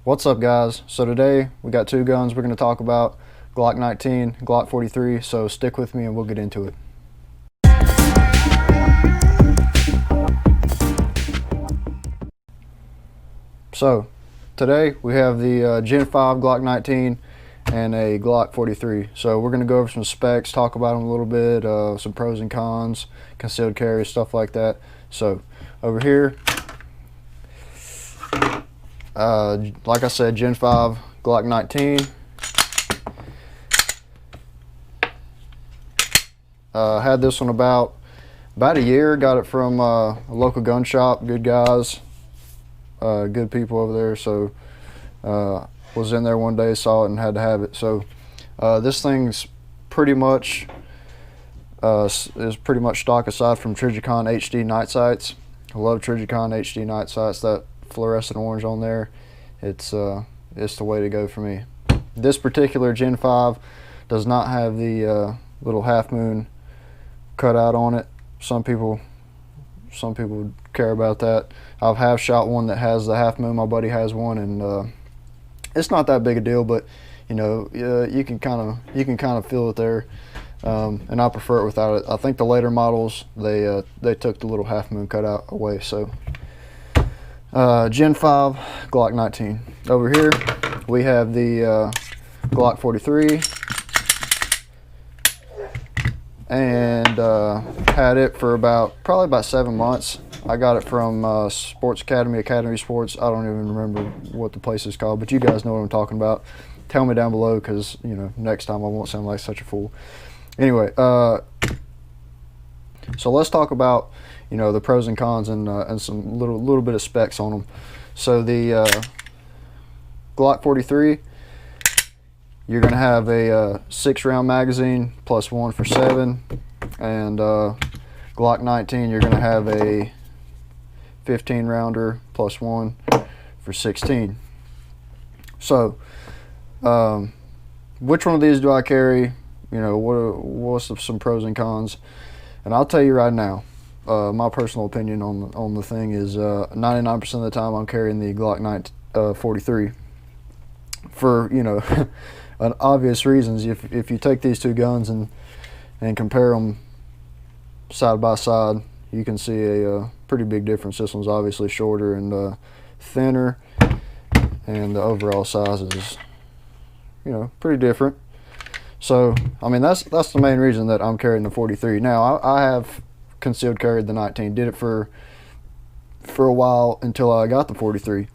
What's up, guys? So today we got two guns we're going to talk about, Glock 19, Glock 43, so stick with me and we'll get into it. So today we have the Gen 5 Glock 19 and a Glock 43. So we're going to go over some specs, talk about them a little bit, some pros and cons, concealed carry, stuff like that. So over here, like I said, Gen 5 Glock 19. Had this one about a year. Got it from a local gun shop. Good guys, good people over there. So was in there one day, saw it, and had to have it. So this thing's pretty much is pretty much stock aside from Trijicon HD night sights. I love Trijicon HD night sights. That fluorescent orange on there, it's the way to go for me. This particular Gen 5 does not have the little half moon cut out on it. Some people care about that. I've half shot one that has the half moon. My buddy has one, and it's not that big a deal, but you know, you can kind of feel it there, and I prefer it without it. I think the later models, they took the little half moon cutout away. So Gen 5 Glock 19. Over here we have the Glock 43, and had it for probably about 7 months. I got it from Sports Academy Sports. I don't even remember what the place is called, but you guys know what I'm talking about. Tell me down below, because you know, next time I won't sound like such a fool. Anyway, so let's talk about, you know, the pros and cons, and some little bit of specs on them. So the Glock 43, you're gonna have a 6-round magazine plus 1 for 7, and Glock 19, you're gonna have a 15-rounder plus 1 for 16. So which one of these do I carry? You know, what's some pros and cons? And I'll tell you right now, my personal opinion on the thing is 99% of the time I'm carrying the Glock 43 for, you know, obvious reasons. If you take these two guns and compare them side by side, you can see a pretty big difference. This one's obviously shorter and thinner, and the overall size is, you know, pretty different. So I mean, that's the main reason that I'm carrying the 43. Now I have concealed carried the 19, did it for a while until I got the 43,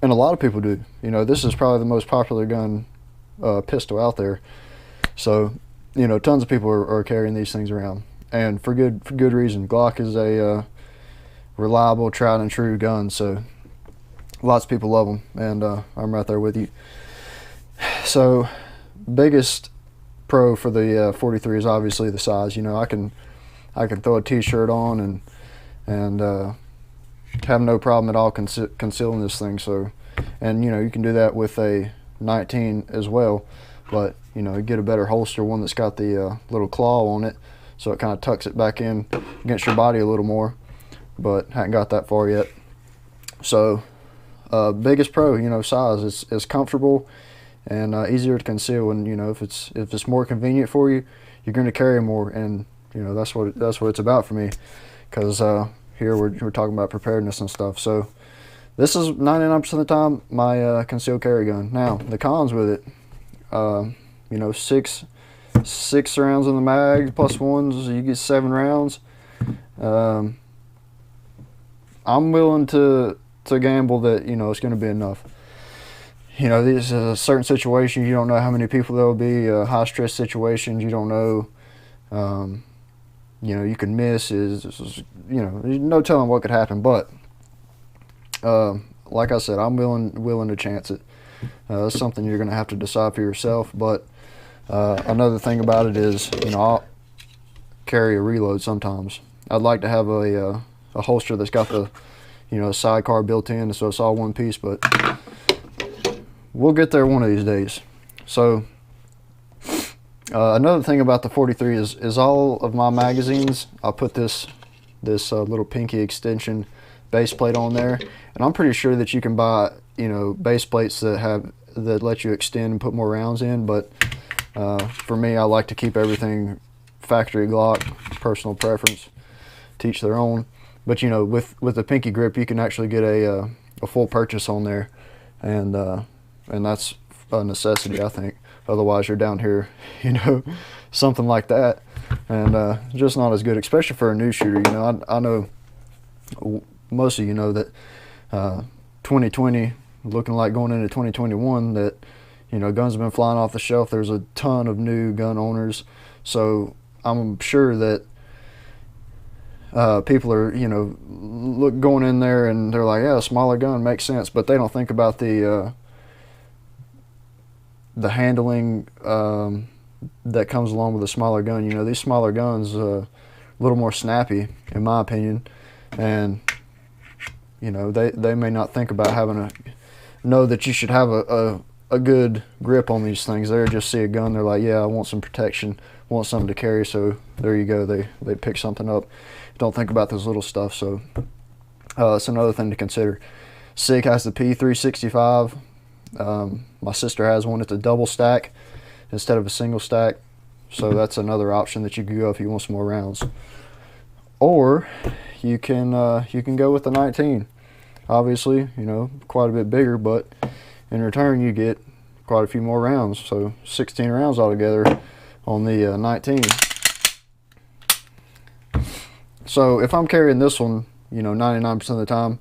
and a lot of people do. You know, this is probably the most popular gun pistol out there. So, you know, tons of people are carrying these things around, and for good reason. Glock is a reliable, tried and true gun, so lots of people love them, and I'm right there with you. So biggest pro for the 43 is obviously the size. You know, I can throw a t-shirt on and have no problem at all concealing this thing. So, and you know, you can do that with a 19 as well, but you know, you get a better holster, one that's got the little claw on it, so it kind of tucks it back in against your body a little more, but haven't got that far yet. So biggest pro, you know, size. It's comfortable and easier to conceal, and you know, if it's more convenient for you, you're going to carry more, and you know, that's what it's about for me, because here we're talking about preparedness and stuff. So this is 99% of the time my concealed carry gun. Now the cons with it, you know, six rounds in the mag plus 1s, you get 7 rounds. I'm willing to gamble that, you know, it's going to be enough. You know, this is a certain situation, you don't know how many people there will be, high stress situations, you don't know, you know, you can miss, you know, there's no telling what could happen. But like I said, I'm willing to chance it. That's something you're going to have to decide for yourself. But another thing about it is, you know, I'll carry a reload sometimes. I'd like to have a holster that's got the, you know, sidecar built in, so it's all one piece, but we'll get there one of these days. So another thing about the 43 is all of my magazines, I'll put this little pinky extension base plate on there, and I'm pretty sure that you can buy base plates that let you extend and put more rounds in. But for me, I like to keep everything factory Glock. Personal preference, teach their own. But with the pinky grip, you can actually get a full purchase on there, and that's a necessity, I think. Otherwise, you're down here, something like that, and just not as good, especially for a new shooter. I know most of you know that 2020, looking like going into 2021, that guns have been flying off the shelf. There's a ton of new gun owners, so I'm sure that people are going in there and they're like, yeah, a smaller gun makes sense, but they don't think about the handling that comes along with a smaller gun. These smaller guns a little more snappy, in my opinion, and they may not think about know that you should have a good grip on these things. They just see a gun, they're like, yeah, I want some protection, want something to carry, so there you go, they pick something up. Don't think about this little stuff. So that's another thing to consider. SIG has the P365. My sister has one. It's a double stack instead of a single stack, so that's another option that you could go if you want some more rounds. Or you can go with the 19. Obviously, quite a bit bigger, but in return you get quite a few more rounds. So 16 rounds altogether on the 19. So if I'm carrying this one, 99% of the time,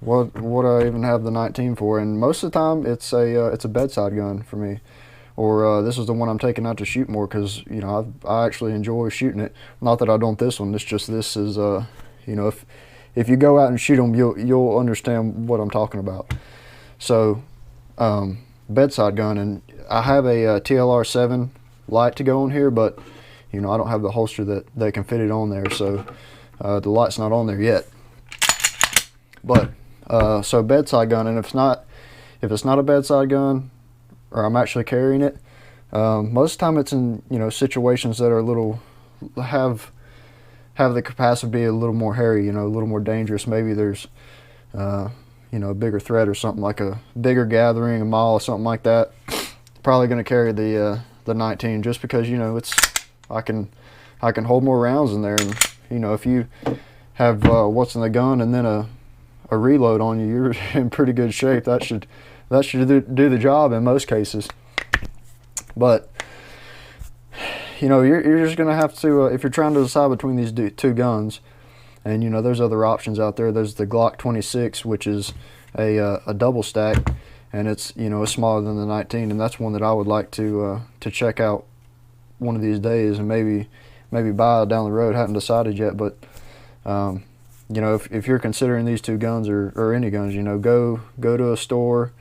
what do I even have the 19 for? And most of the time, it's a bedside gun for me. Or this is the one I'm taking out to shoot more because I actually enjoy shooting it. Not that I don't this one. It's just this is if you go out and shoot them, you'll understand what I'm talking about. So bedside gun, and I have a TLR 7 light to go on here, but I don't have the holster that can fit it on there. So the light's not on there yet. But so bedside gun, and if it's not a bedside gun, or I'm actually carrying it, most of the time it's in situations that are have the capacity to be a little more hairy, a little more dangerous. Maybe there's a bigger threat or something, like a bigger gathering, a mall or something like that. Probably going to carry the 19 just because I can hold more rounds in there, and if you have what's in the gun and then a reload on you, you're in pretty good shape. That should do the job in most cases. But you're just gonna have to if you're trying to decide between these two guns, and there's other options out there. There's the Glock 26, which is a double stack, and it's it's smaller than the 19, and that's one that I would like to check out one of these days, and maybe buy down the road. Haven't decided yet, but if you're considering these two guns or any guns, go to a store,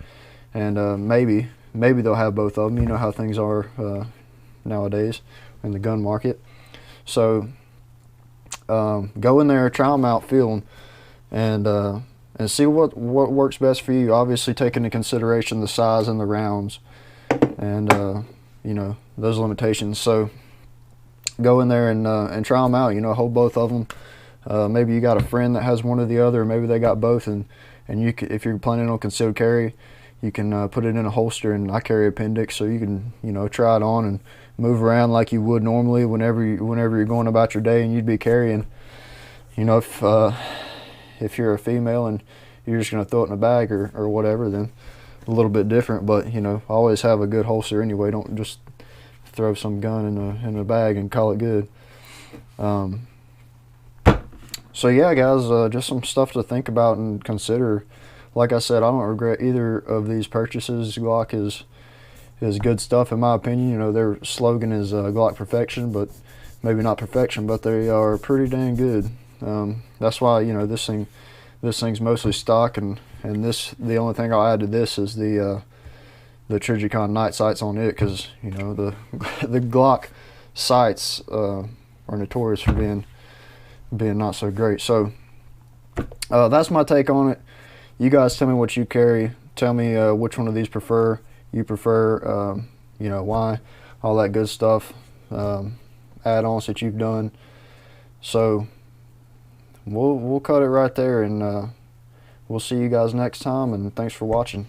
and maybe they'll have both of them. You know how things are nowadays in the gun market. So go in there, try them out, feel them, and see what works best for you. Obviously, take into consideration the size and the rounds, and those limitations. So go in there and try them out. Hold both of them. Maybe you got a friend that has one or the other, or maybe they got both, and you can, if you're planning on concealed carry, you can put it in a holster. And I carry appendix, so you can try it on and move around like you would normally whenever you're going about your day, and you'd be carrying. If you're a female and you're just gonna throw it in a bag or whatever, then a little bit different. But always have a good holster anyway. Don't just throw some gun in a bag and call it good. So yeah, guys, just some stuff to think about and consider. Like I said, I don't regret either of these purchases. Glock is good stuff in my opinion. Their slogan is Glock perfection, but maybe not perfection, but they are pretty dang good. That's why this thing's mostly stock, and the only thing I'll add to this is the Trijicon night sights on it, because the Glock sights are notorious for being not so great. So that's my take on it. You guys tell me what you carry. Tell me which one of these you prefer, why, all that good stuff, add-ons that you've done. So we'll cut it right there, and we'll see you guys next time, and thanks for watching.